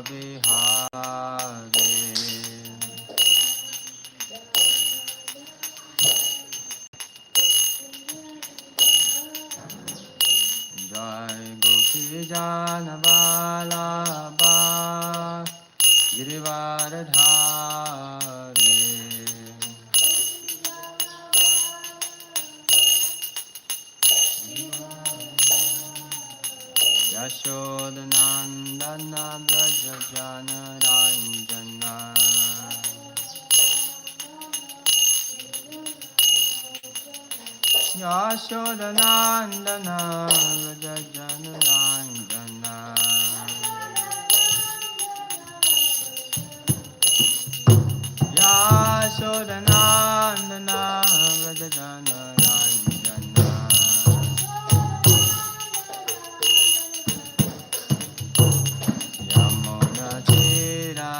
Vihare. Jai Gopi Jana Vallabha Girivardhari. Yashodanandana Braja Jana Ranjana. Yashodanandana Braja Jana Ranjana. Yashodanandana Braja Jana Ranjana. Yamuna Tira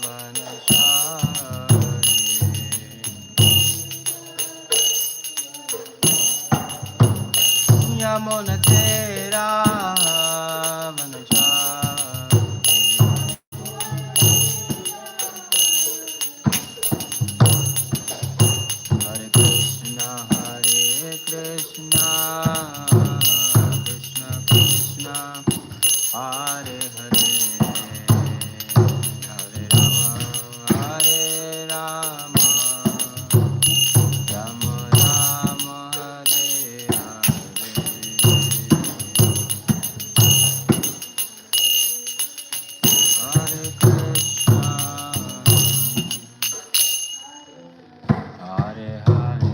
Vanashari. Yamuna Tira Vanashari. Hare Krishna, Krishna Krishna, Hare Hare, Hare Rama, Rama Rama, Hare Hare. Hare Krishna, Hare Hare.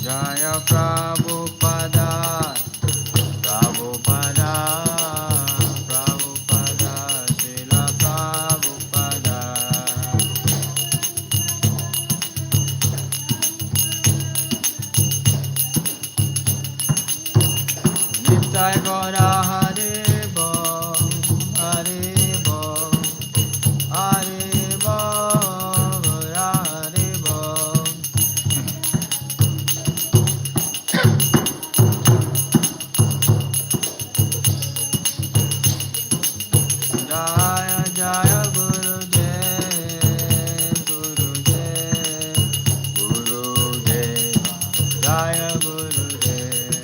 Jaya Prabhupada, Prabhupada, Prabhupada, Srila Prabhupada. Nittai Gaura Hare Bo, Hare Bo, Hare Bo, Hare Bo. Jaya Jaya Gurudev, Gurudev, Gurudeva, Jaya Gurudev.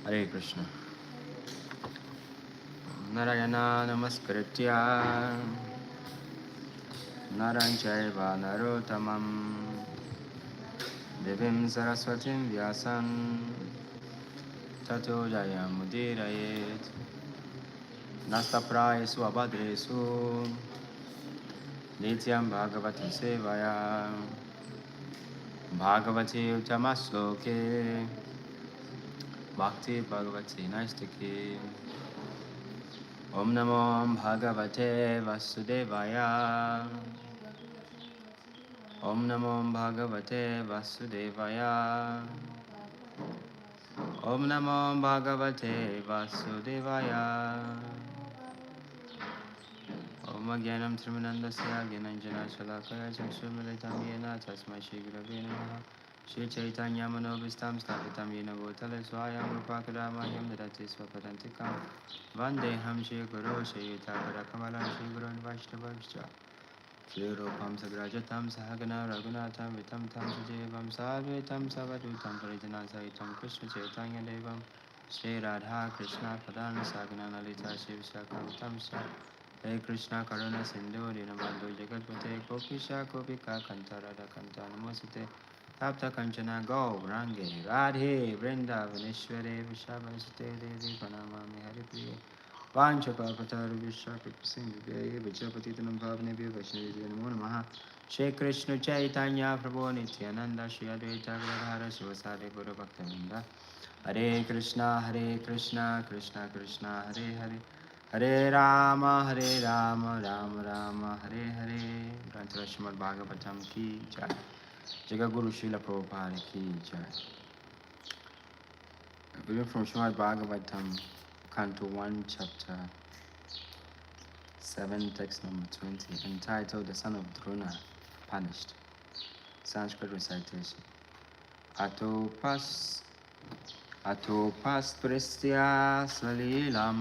Hare Krishna. Narayana Namaskritya Naran Chaiva Narottamam Devim Saraswatim Vyasan Tato Jayamudирayet Nastaprayesu Abhadresu Nityam Bhagavati Sevaya Bhagavati Uttamasloke Bhakti Bhagavati Naistiki. Om Namo Bhagavate Vasudevaya. Om Namo Bhagavate Vasudevaya. Om Namo Bhagavate Vasudevaya. Om Agyanam Trimanandasya Gyananjana Shalakaya Chakshumilitam Yena Tasmai Shri Gurave Namaha. Shri Chaitanya Manobhistam Sthapitam Yena Bhutale Swayam Rupakadamayam Dadati Swapadantikam Vandeham Shri Guru Shri Yutakara Kamalam Shri Gurun Vaishnavabhishya Shri Rupam Sagrajatam Sahagana Raghunatham Vitam Tam Sujevam Sadvitam Savadutam Parijana Sahitam Krishna Chaitanya Devam Shri Radha Krishna Padana Sagana Lalita Shri Vishakamatam Shri Hare Krishna Karuna Sindhu Dinabandhu Jagatpate Gopisha Gopika Kanta Radha Kanta Namasate Tapta Kanchana Gaurange Radhe Vrindavaneshware Vishabhasate Devi Pranamami Hare Priya Vanchakapataravishya Kripasindhya Vijapatitanam Bhavanebhyo Vaishnavibhyo Namo Namaha Shri Krishna Chaitanya Prabhu Nityananda Shri Advaita Gadadhara Sivasari Guru Bhaktavinda Hare Krishna Krishna Krishna Hare Hare Hare Rama Rama Rama Hare Hare. Granted Srimad Bhagavatam ki jai. Jagaguru Srila Prabhupada ki jai. Reading from Srimad Bhagavatam, Canto 1, Chapter 7, text number 20, entitled The Son of Drona Punished. Sanskrit recitation. Atopas Pristya Salilam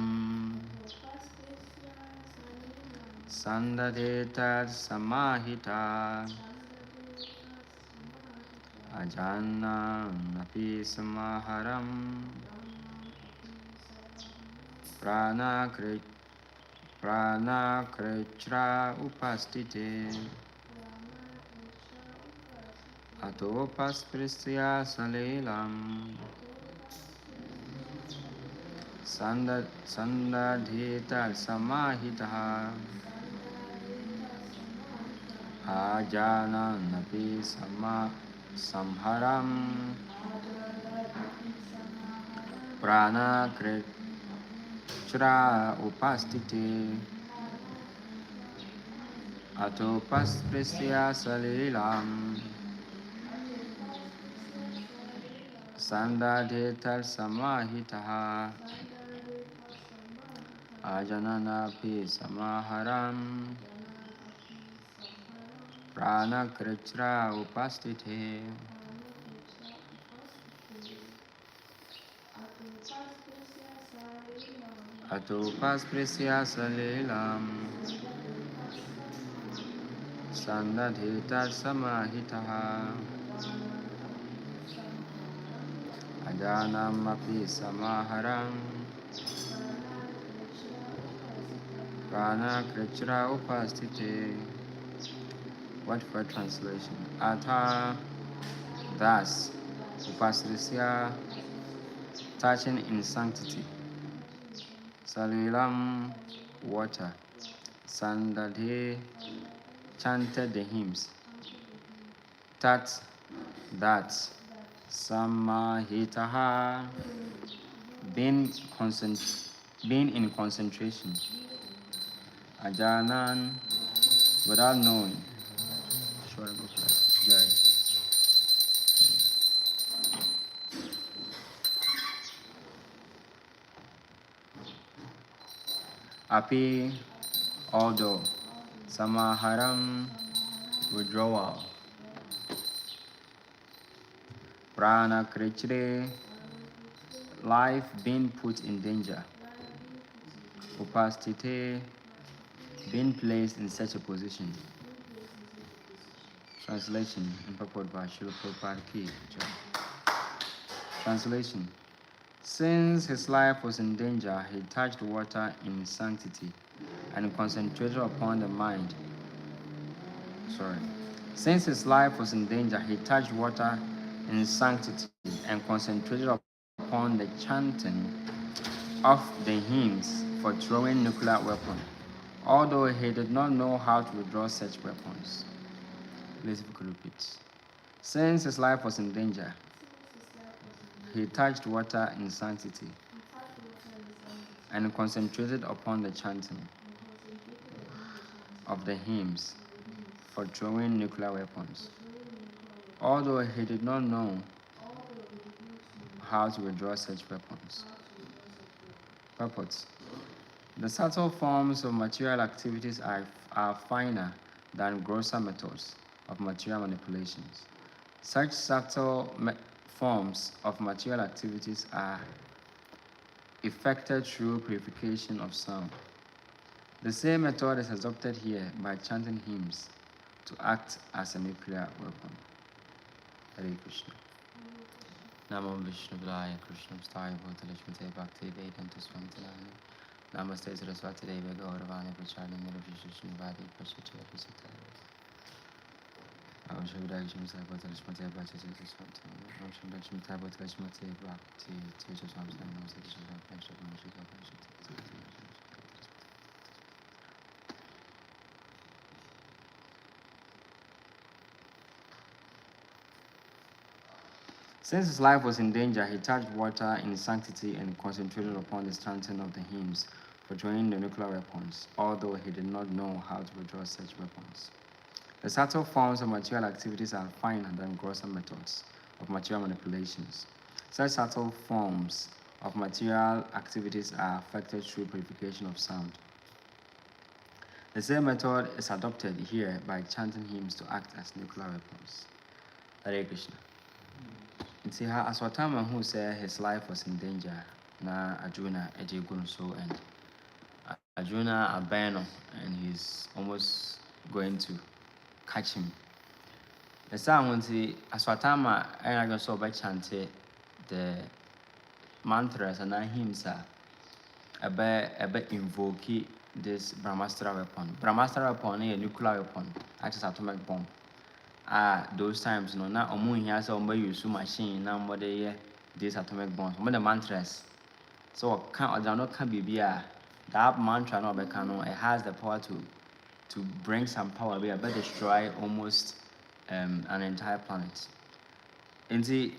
Sandadeta Samahita Ajana Napi Samaharam Prana Krechra Upastite Atopas Pristya Salilam Sandadhita Samahita Ajana Napi Samharam Prana Krechra Upastite Atopas Pristya Salilam Sandadhita Samahita Ajananapi Samaharam Prana Krechra Upastite Atopas Pristya Salilam Sandadhita Samahita Ajanamapi Samaharam Prana Krechra Upastite. Word for translation. Atha, thus, Upastisya, touching in sanctity. Salilam, water. Sandadhe, chanted the hymns. Tat, that. Samahitaha, being in concentration. Ajanan, without knowing. Jai. Api, although. Samaharam, withdrawal. Prana Krechre, life being put in danger. Upastite, being placed in such a position. Translation and purport by Srila Prabhupada Ki. Translation. Since his life was in danger, he touched water in sanctity and concentrated upon the mind. Since his life was in danger, he touched water in sanctity and concentrated upon the chanting of the hymns for throwing nuclear weapons, although he did not know how to withdraw such weapons. Please, if you could repeat. Since his life was in danger, he touched water in sanctity and concentrated upon the chanting of the hymns for throwing nuclear weapons, although he did not know how to withdraw such weapons. Purport. The subtle forms of material activities are finer than grosser methods of material manipulations. Such subtle forms of material activities are effected through purification of sound. The same method is adopted here by chanting hymns to act as a nuclear weapon. Hare Krishna. Namo Vishnu Vaya Krishna Staya Bhutalishmate Bhakti Vedantu Svantilani Namaste Saraswati Deva Gauravani Pracharna Nirvishishni Vadi Prashachaya Visitaya Om Shabdakshmi Bhutalishmate Bhakti Svantilani Om Shabdakshmi Bhutalishmate Bhakti Namaste Krishna Prashachaya Since his life was in danger, he touched water in sanctity and concentrated upon the strengthening of the hymns for drawing the nuclear weapons, although he did not know how to withdraw such weapons. The subtle forms of material activities are finer than grosser methods of material manipulations. Such subtle forms of material activities are affected through purification of sound. The same method is adopted here by chanting hymns to act as nuclear weapons. Hare Krishna. Nti ha Aswatama who said his life was in danger, na Arjuna ejigun so and Arjuna abandoned and he's almost going to catch him. The sound when Aswatama and I saw by chanting the mantras and hymns about invoke this Brahmastra weapon. Brahmastra weapon is a nuclear weapon, actually atomic bomb. Those times, no, now omu here so use machine now more they this atomic bombs. The mantras. So can be that mantra no it has the power to bring some power be but destroy almost an entire planet. And see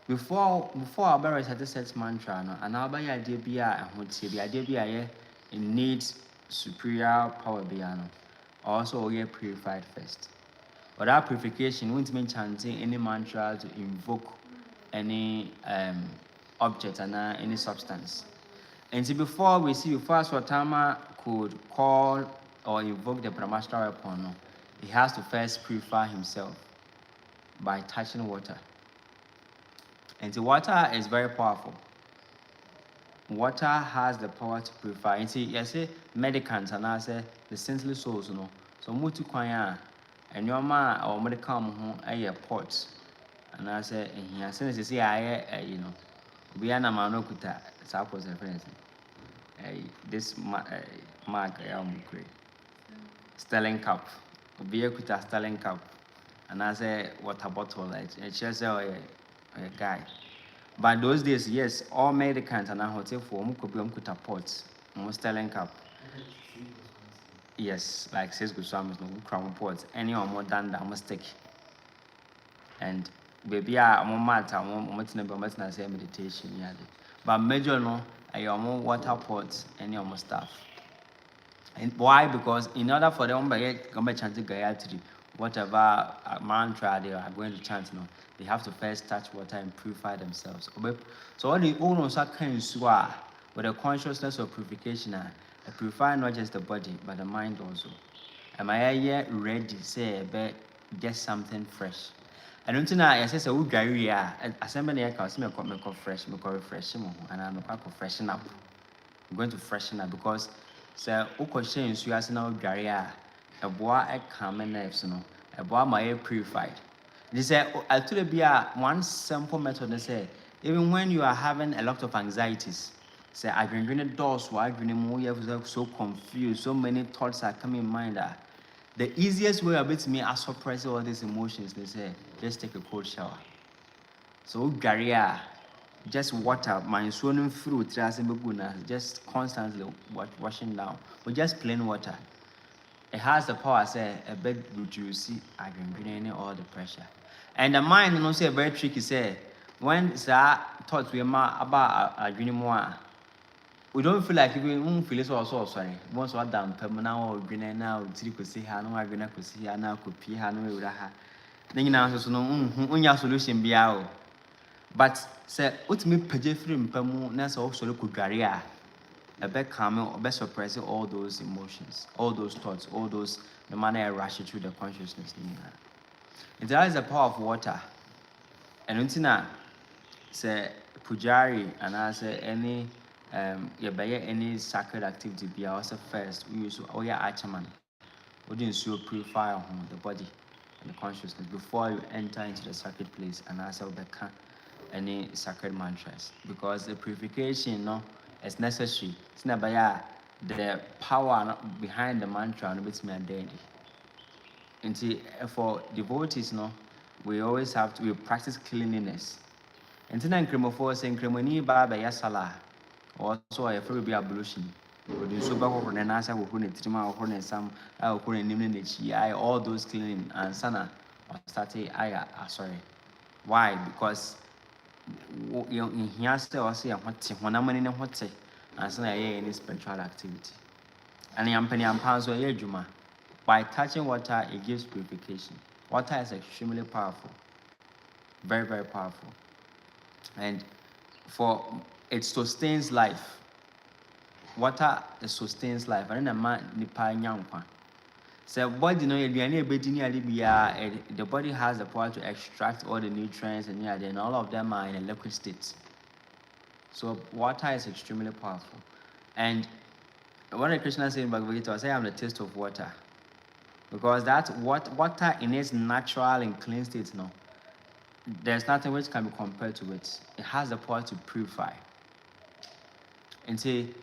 before our barriers had set mantra no and our idea be the idea be it needs superior power be also get purified first. But that purification won't mean chanting any mantra to invoke any object and any substance. And so before Swatama could call or invoke the Brahmastra weapon, he has to first purify himself by touching water. And the water is very powerful. Water has the power to purify. And see, I say medicants and I say the saintly souls, So mutu kwanya and your ma or medical home a pot. And I say, and he says, see, we are Namanokuta, suppose a friend. This mark great. Sterling cup. Be a kuta sterling cup. And I say, water bottle, like a chest a guy. But those days, yes, all medicants and a hotel for Mukuta pots, almost sterling cup. Yes, like says Guswamis, no crown pots, any or more than that mistake. And baby, I'm more matter, I'm say meditation, yeah. But major no, I am more water pots, any more stuff. And why? Because in order for them to chant Gayatri, whatever mantra they are going to chant, they have to first touch water and purify themselves. So all the owners are kind of with the consciousness of purification, purify not just the body but the mind also. Am I here ready? Say, get something fresh. I don't know. I say, "Oh, Gary, assembly I can see me fresh, me refresh, and I'm going to freshen up. I'm going to freshen up because." So, question is, you are now Gary, a boy, a common nerves, a boy, my purified. They say, I told you, one simple method. They say, even when you are having a lot of anxieties, say, I've been doing doors, why I've been more so confused, so many thoughts are coming in mind. The easiest way of it to me is suppress all these emotions. They say, just take a cold shower. So, Gary, just water, my swimming through, just constantly washing down, or just plain water. It has the power, say, a bit reduce adrenaline all the pressure. And the mind, say, very tricky, say, when thoughts we about adrenaline, we don't feel like we feel so sorry. Once what done, permanent or green now, Tico see her, no, I could see her now, could pee her, no, then you know, so no, solution be out. But say, what me pejefrim pemu nasa also look garia. A bit calming or best suppressing all those emotions, all those thoughts, all those the manner I rush through the consciousness. And there is the power of water. And untina say pujari and I say any any sacred activity be also first we use archaman. We didn't so purify the body and the consciousness before you enter into the sacred place and I say any sacred mantras because the purification is necessary. It's not by the power behind the mantra and it's my identity. And for devotees, we always have to practice cleanliness. And then cremofo saying cremoni baba yasala also a free be ablution. But in super for the nasa who need trima or some all those cleaning and sana or start sorry. Why? Because in here say or say what when I'm in what say and so any spiritual activity. And the penny and pounds or juma. By touching water, it gives purification. Water is extremely powerful. Very, very powerful. And it sustains life. Water sustains life. And then a man nipa nyankwa. So body the body has the power to extract all the nutrients and all of them are in a liquid state. So water is extremely powerful. And what the Krishna said in Bhagavatam, say I'm the taste of water. Because that's what water in its natural and clean state, no. There's nothing which can be compared to it. It has the power to purify. And see,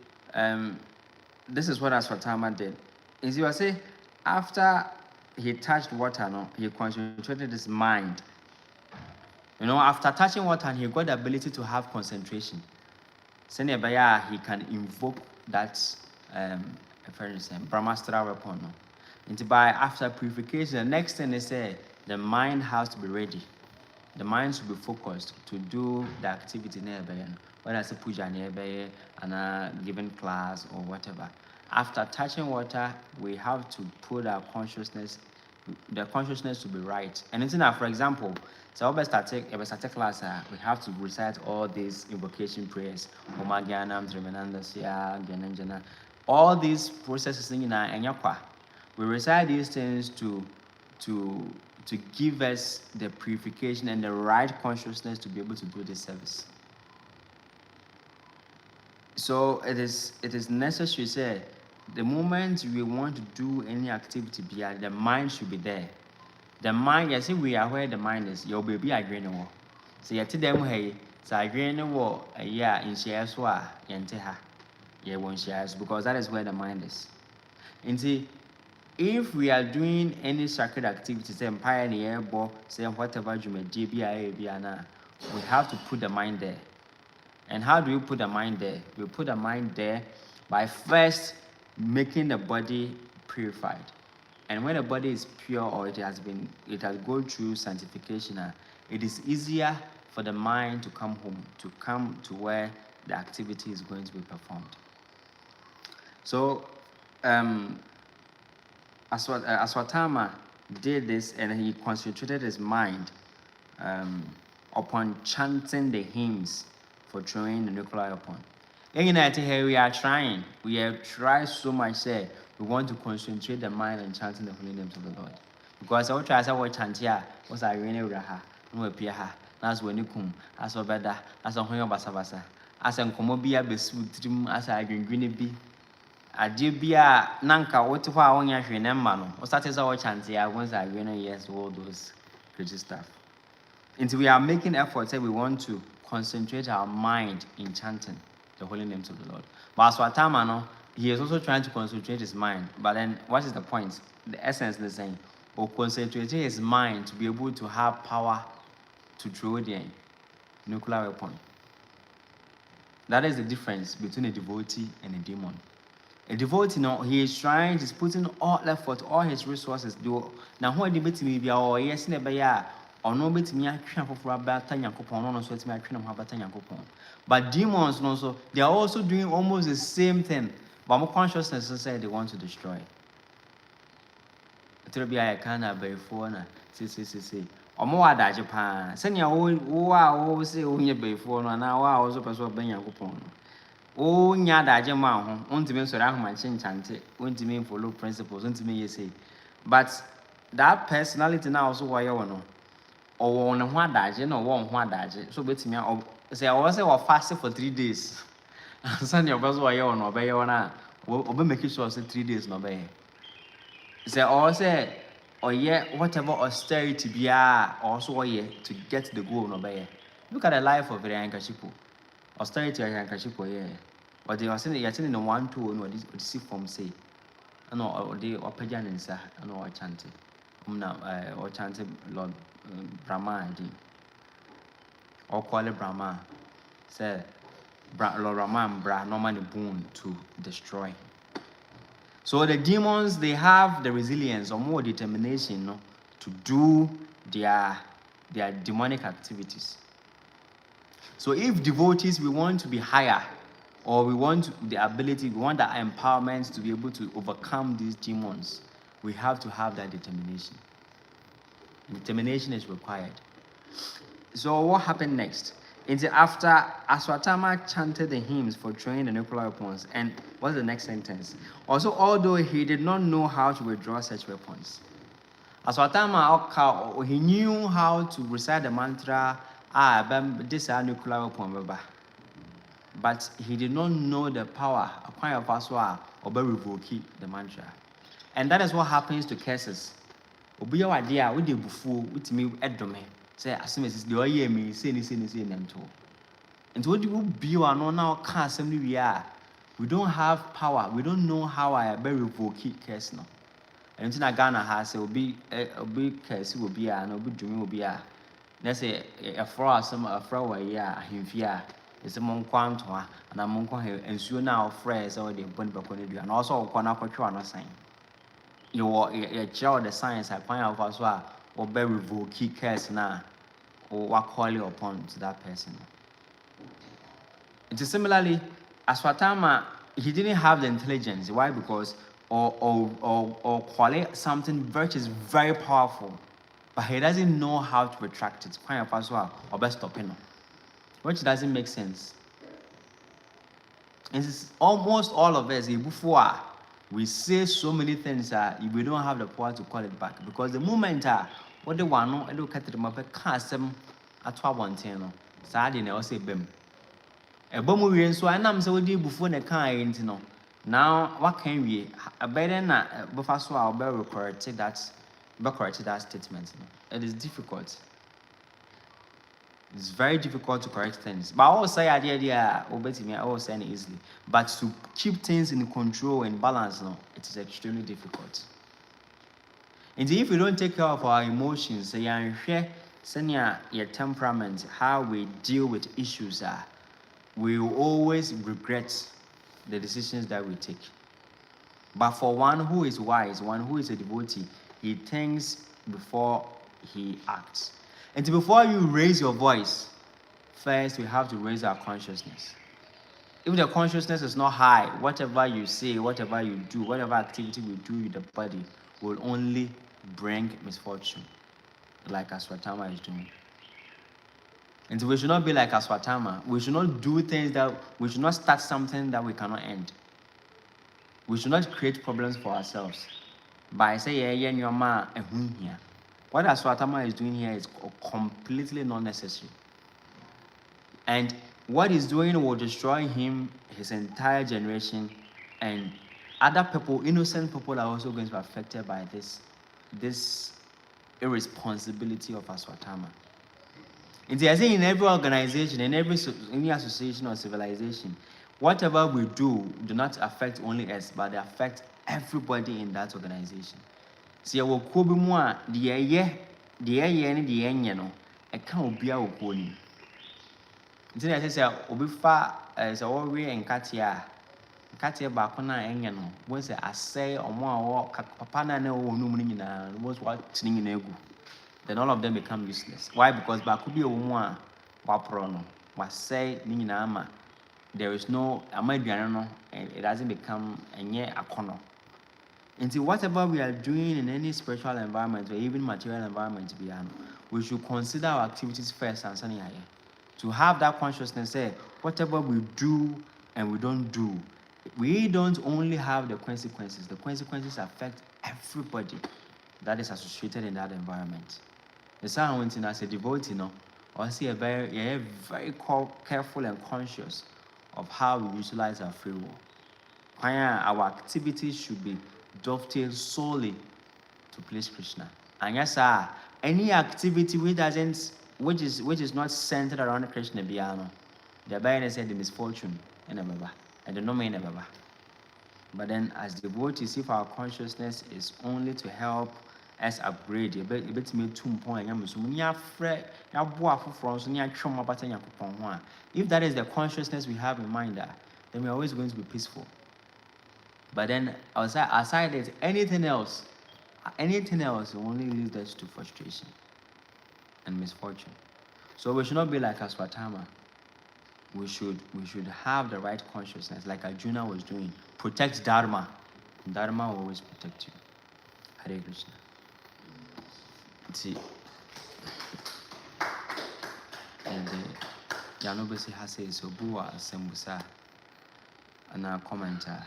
this is what Aswatthama did. Is you say, after he touched water, no, he concentrated his mind. After touching water, he got the ability to have concentration. So he can invoke that Brahmastra weapon. No? And by after purification, the next thing they say, the mind has to be ready. The mind should be focused to do the activity nearby, whether it's a puja nearby and a given class or whatever. After touching water, we have to put the consciousness to be right. And it's enough, for example, so if we start a class, we have to recite all these invocation prayers. All these processes in our we recite these things to give us the purification and the right consciousness to be able to do this service. So it is necessary, say, the moment we want to do any activity, the mind should be there. The mind, you see, we are where the mind is. Your baby agreeing the war. So you tell them, hey, so agreeing the war, in shares, won't shares, because that is where the mind is. And see, if we are doing any sacred activity, say empire in the air, say whatever you may do, we have to put the mind there. And how do you put the mind there? We put the mind there by first making the body purified. And when the body is pure or it has gone through sanctification, it is easier for the mind to come home, to come to where the activity is going to be performed. So, Aswatthama did this, and he concentrated his mind upon chanting the hymns for throwing the nuclear weapon. Here we are trying. We have tried so much. We want to concentrate the mind and chanting the holy names of the Lord. Because I try to chant here. Was I really raha? No appear ha. That's when you come. As a better. As a hoyo basabasa. As a komobia besutrim. As a green be. A debia nanka what if I own your mano. Or that is our chant here. Once I really yes all those crazy stuff. And so we are making efforts. We want to concentrate our mind in chanting the holy names of the Lord. But Aswatthama, he is also trying to concentrate his mind. But then, what is the point? The essence is the same. Or concentrating his mind to be able to have power to throw the nuclear weapon. That is the difference between a devotee and a demon. A devotee, he is trying, he's putting all effort, all his resources. Now, who debate me be or yes, never ya. Or no bit me a for but demons also, they are also doing almost the same thing, but more consciousness said they want to destroy. It will be a kind of very phone, see. Or more at Japan. Send your own say only before an hour also persuade Benyakupon. Oh, Yada Jaman, won't mean so my chin chante, won't mean follow principles, won't me say. But that personality now also why you know. Or on one daje, no one daje. So bet me, say I was fasting for 3 days. Send your best way on obey on will make sure 3 days no obey. Say or say, or whatever austerity be also to get the goal no obey. Look at the life of the Yankashipo. Austerity Yankashipo, but they are saying you're telling the 1 2 no see from say. I know or they or pagan and say, I know I chanted. Or chanted Lord Brahma or call it Brahma. Say Lord Brahma Bra normally born to destroy. So the demons, they have the resilience or more determination to do their demonic activities. So if devotees, we want to be higher, or we want the ability, we want the empowerment to be able to overcome these demons, we have to have that determination. Determination is required. So what happened next? It's after Aswatthama chanted the hymns for throwing the nuclear weapons. And what's the next sentence? Also, although he did not know how to withdraw such weapons, Aswatthama, he knew how to recite the mantra, this is nuclear weapon, but he did not know the power of revoking the mantra. And that is what happens to curses. Obiya wadia we de bufu utimi edome say asem the oye me say ni nemto. And what do you be no now ka asem ni wi we don't have power, we don't know how I be revoke curse no. And in Ghana has obi curse will be and obi dumi will be let's say a fraud some a fraud wa ya ahimfia is a mon kwanto and a mon kwan ensuo na friends or the bon bakoni and also kwana kwatwa no sign. You show the science I find out as well, or be revoke curse now, or what call you upon to that person. It is similarly, Aswatthama, he didn't have the intelligence. Why? Because or quality something which is very powerful, but he doesn't know how to retract it. Find out as well, or best stopping, which doesn't make sense. It's almost all of us before. We say so many things if we don't have the power to call it back. Because the moment what they want to look at the map, cast them at 12 Sadly, I say bim. A bomb so I am so deep before the kind, Now, what can we? A better not before so I'll be corrected that statement. It is difficult. It's very difficult to correct things. But I always say I always say it easily. But to keep things in control and balance, it is extremely difficult. And if we don't take care of our emotions, your temperament, how we deal with issues we will always regret the decisions that we take. But for one who is wise, one who is a devotee, he thinks before he acts. And before you raise your voice, first we have to raise our consciousness. If the consciousness is not high, whatever you say, whatever you do, whatever activity we do with the body will only bring misfortune, like Aswatthama is doing. And we should not be like Aswatthama. We should not do things we should not start something that we cannot end. We should not create problems for ourselves by saying, here. What Aswatthama is doing here is completely not necessary. And what he's doing will destroy him, his entire generation, and other people, innocent people, are also going to be affected by this irresponsibility of Aswatthama. And I say in every organization, in any association or civilization, whatever we do not affect only us, but they affect everybody in that organization. See, I will call more the no, I can't be a pony. Until I say, Obifa as a warrior and Katia Bakona and once I say or more, Papana no numina was watching in Egu. Then all of them become useless. Why? Because Bakubi Omo Waprono was say Ninama. There is no Amadiano, and it doesn't become a near a corner. Until whatever we are doing in any spiritual environment or even material environment, we should consider our activities first and sending here. To have that consciousness, say whatever we do and we don't do, we don't only have the consequences. The consequences affect everybody that is associated in that environment. The sound went in as a devotee, or see very careful and conscious of how we utilize our free will. Our activities should be dovetailed solely to please Krishna. And yes, sir, any activity which is not centered around Krishna Biano, the Bible said the misfortune and the no main never. But then as devotees, if our consciousness is only to help us upgrade, if that is the consciousness we have in mind, then we're always going to be peaceful. But then aside it, anything else only leads us to frustration and misfortune. So we should not be like Aswatthama. we should have the right consciousness, like Arjuna was doing. Protect Dharma. Dharma will always protect you. Hare Krishna. See, and Janobasi Hase so Bua Sembusa and a commenter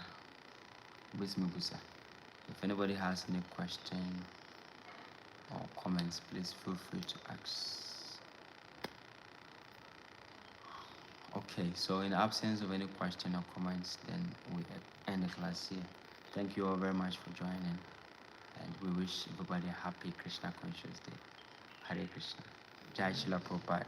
with Mubusa. If anybody has any question or comments, please feel free to ask. Okay, so in the absence of any question or comments, then we end the class here. Thank you all very much for joining, and we wish everybody a happy Krishna Conscious Day. Hare Krishna. Jai Shila Prabhupada.